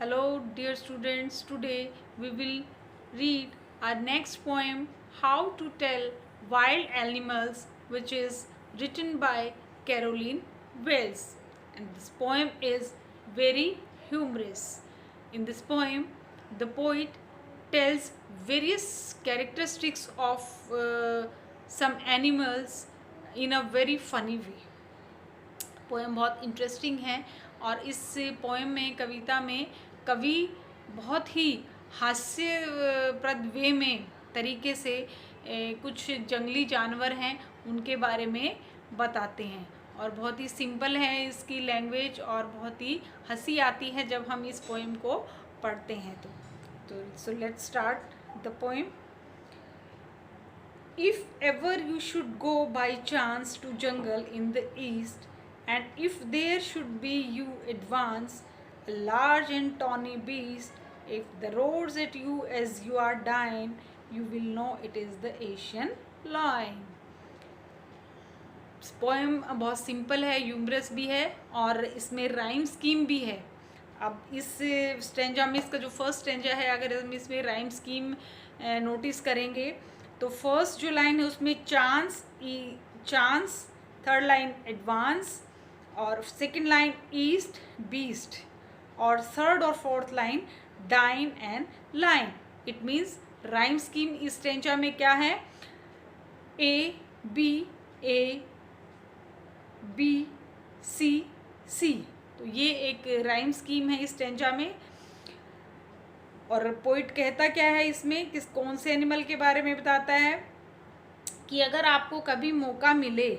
Hello, dear students. Today we will read our next poem, How to Tell Wild Animals, which is written by Caroline Wells. And this poem is very humorous. In this poem, the poet tells various characteristics of some animals in a very funny way. Poem बहुत interesting है और इस poem में कविता में कवि बहुत ही हास्यप्रद वे में तरीके से कुछ जंगली जानवर हैं उनके बारे में बताते हैं और बहुत ही सिंपल है इसकी लैंग्वेज और बहुत ही हंसी आती है जब हम इस पोएम को पढ़ते हैं तो so let's start the poem. If ever you should go by chance to jungle in the east, and if there should be you advance, a large and tawny beast, if the roars at you as you are dying, you will know it is the Asian lion. Poem बहुत simple है, humerus भी है और इसमें rhyme scheme भी है. अब इस स्टेंजा में इसका जो फर्स्ट स्टेंजा है, अगर हम इसमें राइम स्कीम नोटिस करेंगे तो फर्स्ट जो लाइन है उसमें चांस, थर्ड लाइन एडवांस और सेकंड लाइन ईस्ट बीस्ट और थर्ड और fourth line dine and line. It means rhyme scheme इस स्टेंजा में क्या है? A B C. तो ये एक राइम स्कीम है इस स्टेंजा में. और पोइट कहता क्या है इसमें, किस कौन से एनिमल के बारे में बताता है कि अगर आपको कभी मौका मिले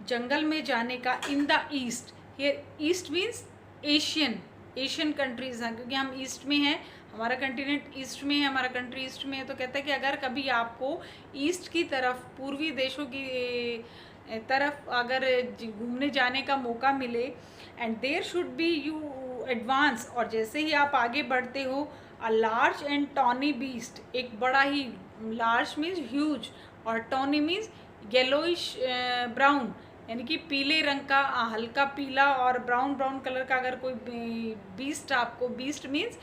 जंगल में जाने का in the east, here east means Asian countries हैं क्योंकि हम ईस्ट में हैं, हमारा कंटिनेंट ईस्ट में है, हमारा कंट्री ईस्ट में है. तो कहता है कि अगर कभी आपको ईस्ट की तरफ, पूर्वी देशों की तरफ अगर घूमने जाने का मौका मिले and there should be you advance, और जैसे ही आप आगे बढ़ते हो, a large and tawny beast, एक बड़ा ही, लार्ज मीन्स ह्यूज और टॉनी मीन्स येलोइश ब्राउन, यानी कि पीले रंग का, हल्का पीला और ब्राउन कलर का अगर कोई बीस्ट आपको, बीस्ट मीन्स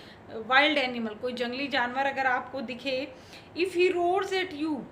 वाइल्ड एनिमल, कोई जंगली जानवर अगर आपको दिखे, if he roars at you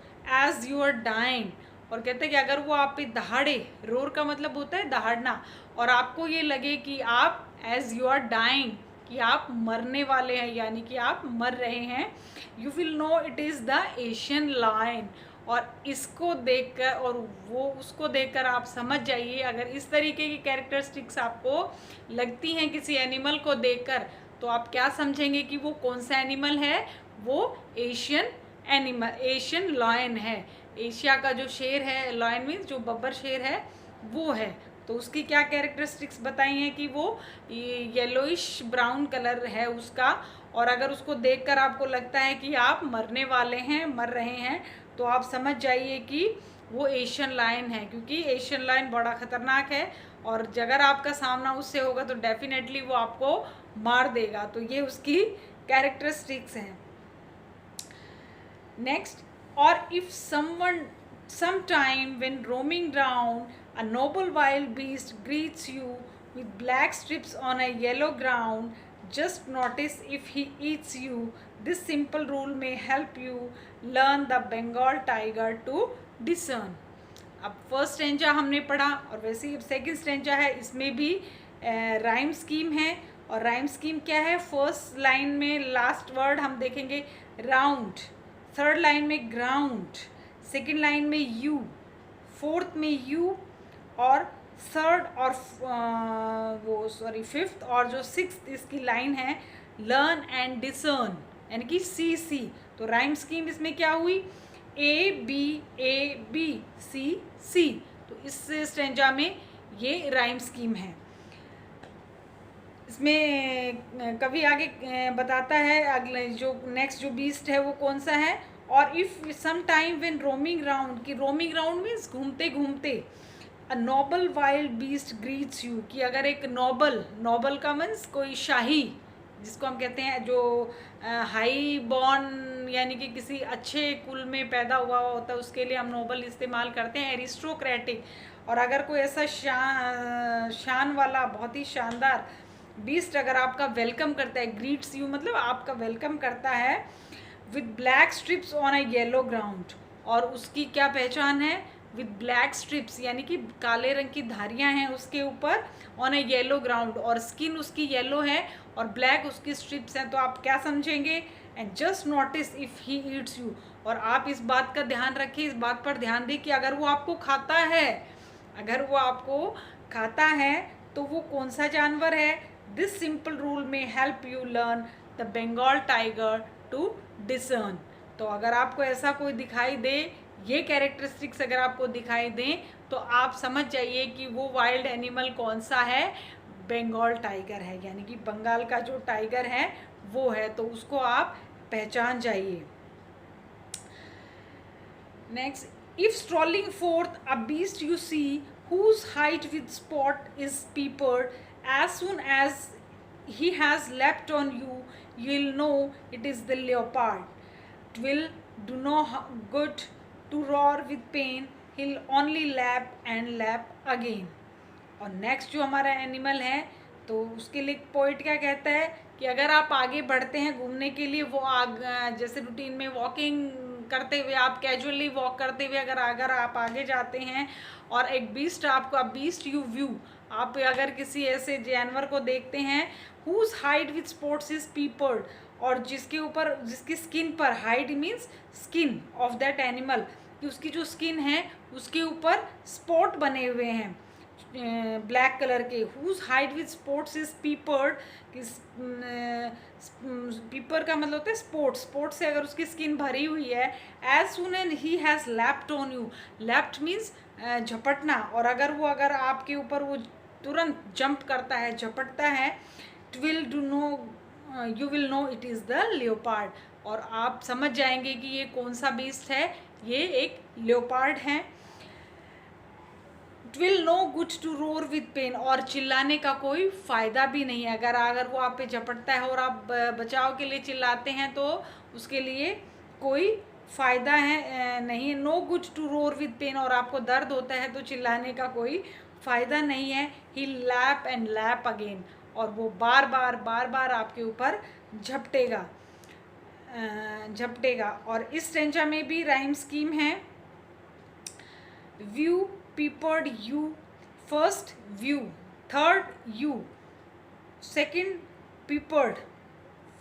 as you are dying, और कहते हैं कि अगर वो आप पे दहाड़े, रोर का मतलब होता है दहाड़ना, और आपको ये लगे कि आप एज यू आर डाइंग, कि आप मरने वाले हैं, यानी कि आप मर रहे हैं, you will know it is the Asian lion. और इसको देखकर और वो उसको देखकर आप समझ जाइए, अगर इस तरीके की कैरेक्टरिस्टिक्स आपको लगती हैं किसी एनिमल को देखकर, तो आप क्या समझेंगे कि वो कौन सा एनिमल है? वो एशियन एनिमल, एशियन लायन है. एशिया का जो शेर है, लायन मीन्स जो बब्बर शेर है, वो है. तो उसकी क्या कैरेक्टरिस्टिक्स बताई हैं कि वो येलोइश ब्राउन कलर है उसका, और अगर उसको देखकर आपको लगता है कि आप मरने वाले हैं, मर रहे हैं, तो आप समझ जाइए कि वो एशियन लायन है, क्योंकि एशियन लायन बड़ा ख़तरनाक है और अगर आपका सामना उससे होगा तो डेफिनेटली वो आपको मार देगा. तो ये उसकी कैरेक्टरिस्टिक्स हैं. नेक्स्ट, और if sometime when roaming round, a noble wild beast greets you with black strips on a yellow ground, just notice if he eats you. This simple rule may help you learn the Bengal tiger to discern. अब first stanza हमने पढ़ा और वैसे ही second stanza है, इसमें भी rhyme scheme है. और राइम स्कीम क्या है? फर्स्ट लाइन में लास्ट वर्ड हम देखेंगे राउंड, थर्ड लाइन में ग्राउंड, सेकेंड लाइन में यू, फोर्थ में यू, और थर्ड और फिफ्थ और जो सिक्स्थ इसकी लाइन है लर्न एंड डिसर्न, यानी कि सी. तो राइम स्कीम इसमें क्या हुई? A B C. तो इस स्टेंजा में ये राइम स्कीम है. इसमें कवि आगे बताता है, अगले जो नेक्स्ट जो बीस्ट है वो कौन सा है. और if some time when roaming round, कि रोमिंग राउंड मीन्स घूमते घूमते, a noble wild beast greets you, कि अगर एक नोबल का मीन्स कोई शाही, जिसको हम कहते हैं जो हाई बॉर्न, यानी कि किसी अच्छे कुल में पैदा हुआ होता है, उसके लिए हम नोबल इस्तेमाल करते हैं, एरिस्टोक्रेटिक. और अगर कोई ऐसा शान वाला, बहुत ही शानदार बीस्ट अगर आपका वेलकम करता है, ग्रीट्स यू मतलब आपका वेलकम करता है with black strips on a yellow ground, और उसकी क्या पहचान है, विद ब्लैक स्ट्रिप्स यानी कि काले रंग की धारियां हैं उसके ऊपर, ऑन अ येलो ग्राउंड, और स्किन उसकी येलो है और ब्लैक उसकी स्ट्रिप्स हैं, तो आप क्या समझेंगे, and just notice if he eats you. और आप इस बात का ध्यान रखें, इस बात पर ध्यान दें कि अगर वो आपको खाता है, अगर वो आपको खाता है तो वो कौन सा जानवर है। This simple rule may help you learn the Bengal tiger to discern. तो अगर आपको ऐसा कोई दिखाई दे, ये कैरेक्टरिस्टिक्स अगर आपको दिखाई दें, तो आप समझ जाइए कि वो वाइल्ड एनिमल कौन सा है, बंगाल टाइगर है, यानी कि बंगाल का जो टाइगर है वो है, तो उसको आप पहचान जाइए। Next, if strolling forth a beast you see, whose height with spot is peeped, as soon as he has leapt on you, you'll know it is the leopard. 'Twill do no good to roar with pain, he'll only lap and lap again. और next जो हमारा animal है, तो उसके लिए poet क्या कहता है कि अगर आप आगे बढ़ते हैं घूमने के लिए, वो जैसे रूटीन में वॉकिंग करते हुए, आप कैजुअली वॉक करते हुए अगर आप आगे जाते हैं और एक बीस्ट आपको, बीस्ट यू व्यू, आप अगर किसी ऐसे जानवर को देखते हैं, whose hide with spots is peppered, और जिसके ऊपर, जिसकी स्किन पर, hide means skin of that animal, कि उसकी जो स्किन है उसके ऊपर स्पॉट बने हुए हैं ब्लैक कलर के, whose hide with spots is peppered, pepper का मतलब होता है स्पॉट, स्पॉट से अगर उसकी स्किन भरी हुई है, as soon and he has lapped on you, lapped means झपटना, और अगर आपके ऊपर वो तुरंत जंप करता है, झपटता है, will do know, you will know it is the leopard, और आप समझ जाएंगे कि ये कौन सा बीस्ट है, ये एक लियोपार्ड है। It will no good to roar with pain, और चिल्लाने का कोई फ़ायदा भी नहीं है, अगर वो आप पे झपटता है और आप बचाव के लिए चिल्लाते हैं तो उसके लिए कोई फ़ायदा है नहीं है। No good to roar with pain, और आपको दर्द होता है तो चिल्लाने का कोई फ़ायदा नहीं है। ही लैप एंड लैप अगेन, और वो बार बार आपके ऊपर झपटेगा। और इस स्टेंजा में भी राइम स्कीम है, view, peeped you, first view, third you, second peeped,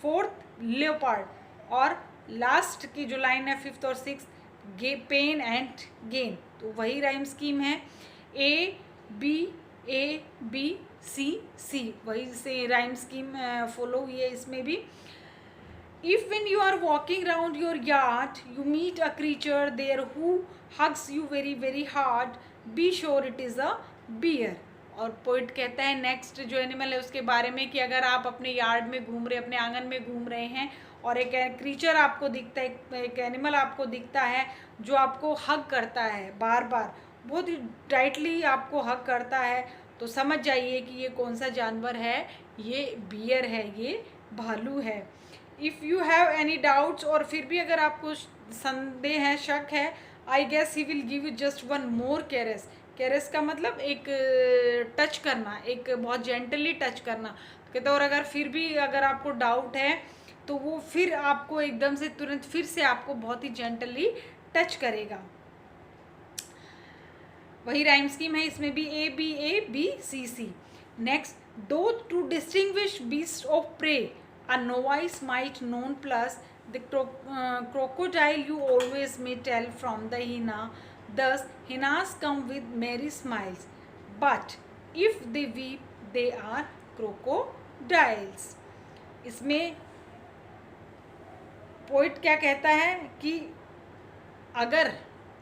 fourth leopard, और लास्ट की जो लाइन है फिफ्थ और सिक्स, पेन एंड गेन। तो वही राइम स्कीम है, ए बी सी, वही से राइम स्कीम फॉलो हुई है इसमें भी। If when you are walking round your yard you meet a creature there who hugs you very hard, be sure it is a bear। और poet कहता है नेक्स्ट जो एनिमल है उसके बारे में कि अगर आप अपने यार्ड में घूम रहे, अपने आंगन में घूम रहे हैं और एक क्रीचर आपको दिखता है, एक एनिमल आपको दिखता है जो आपको हग करता है, बार बहुत ही टाइटली आपको हग करता है, तो समझ जाइए कि ये कौन सा जानवर है, ये बियर है, ये भालू है। If you have any doubts, और फिर भी अगर आपको संदेह है, शक है, I guess he will give you just one more caress. Caress का मतलब एक टच करना, एक बहुत जेंटली टच करना, कहते, और अगर फिर भी अगर आपको डाउट है तो वो फिर आपको एकदम से तुरंत फिर से आपको बहुत ही जेंटली टच करेगा। वही राइम स्कीम है इसमें भी, A B C. Next, though to distinguish beast of prey, a novice might known plus the crocodile you always may tell from the hyena, thus hyenas come with merry smiles, but if they weep they are crocodiles। इसमें poet क्या कहता है कि अगर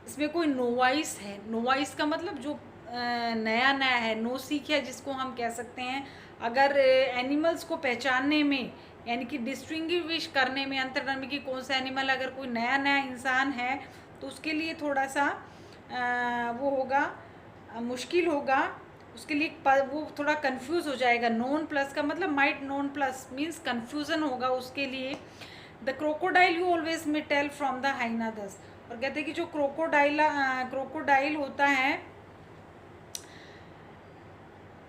इसमें कोई novice है, novice का मतलब जो नया है, नो सीख है जिसको हम कह सकते हैं, अगर एनिमल्स को पहचानने में यानी कि डिस्टिंग्विश करने में, अंतर करने में कि कौन सा एनिमल, अगर कोई नया इंसान है तो उसके लिए थोड़ा सा वो होगा, मुश्किल होगा उसके लिए, वो थोड़ा कंफ्यूज हो जाएगा। नोन प्लस का मतलब might nonplus means confusion होगा उसके लिए। The crocodile you always may tell from the hyena thus, और कहते हैं कि जो क्रोकोडाइल होता है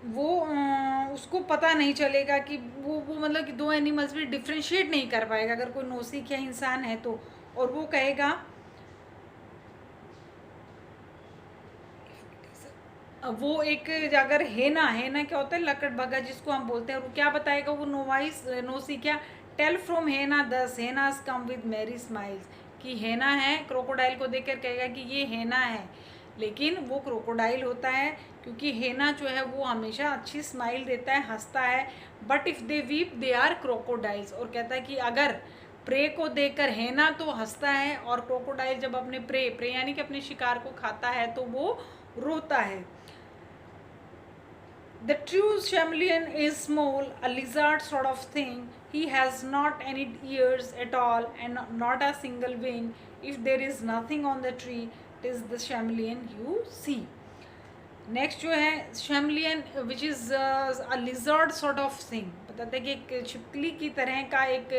वो उसको पता नहीं चलेगा कि वो मतलब कि दो एनिमल्स भी डिफ्रेंशिएट नहीं कर पाएगा अगर कोई नौसिखिया इंसान है तो। और वो कहेगा, वो एक अगर हेना क्या होता है, लकड़बग्गा जिसको हम बोलते हैं, वो क्या बताएगा, वो नौसिखिया, टेल फ्रॉम हेना दस हेनास कम विद मैरी स्माइल्स, कि हेना है, क्रोकोडाइल को देखकर कहेगा कि ये हेना है, लेकिन वो क्रोकोडाइल होता है, क्योंकि हेना जो है वो हमेशा अच्छी स्माइल देता है, हंसता है, but if they weep they are crocodiles. और कहता है कि अगर प्रे को देखकर हेना तो हंसता है, और क्रोकोडाइल जब अपने प्रे यानी कि अपने शिकार को खाता है तो वो रोता है। The true chameleon is small, a lizard sort of thing. He has not any ears at all and not a single wing. If there is nothing on the tree, it is the chameleon you see. Next जो है chameleon which is a lizard sort of thing, बताते हैं कि एक छिपकली की तरह का एक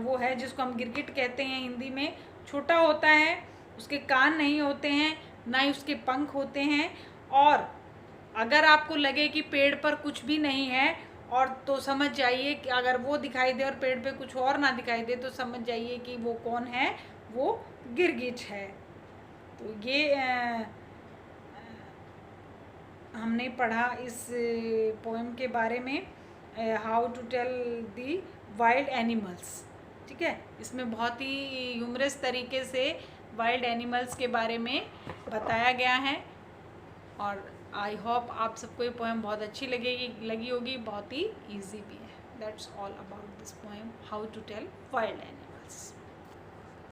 वो है जिसको हम गिरगिट कहते हैं हिंदी में। छोटा होता है, उसके कान नहीं होते हैं, ना ही उसके पंख होते हैं, और अगर आपको लगे कि पेड़ पर कुछ भी नहीं है और तो समझ जाइए कि अगर वो दिखाई दे और पेड़ पे कुछ और ना दिखाई दे तो समझ जाइए कि वो कौन है, वो गिरगिट है। तो ये हमने पढ़ा इस पोएम के बारे में, how to tell the wild animals. ठीक है, इसमें बहुत ही ह्यूमरस तरीके से वाइल्ड एनिमल्स के बारे में बताया गया है, और आई होप आप सबको ये पोएम बहुत अच्छी लगी होगी, बहुत ही ईजी भी है। That's all about this poem, how to tell wild animals.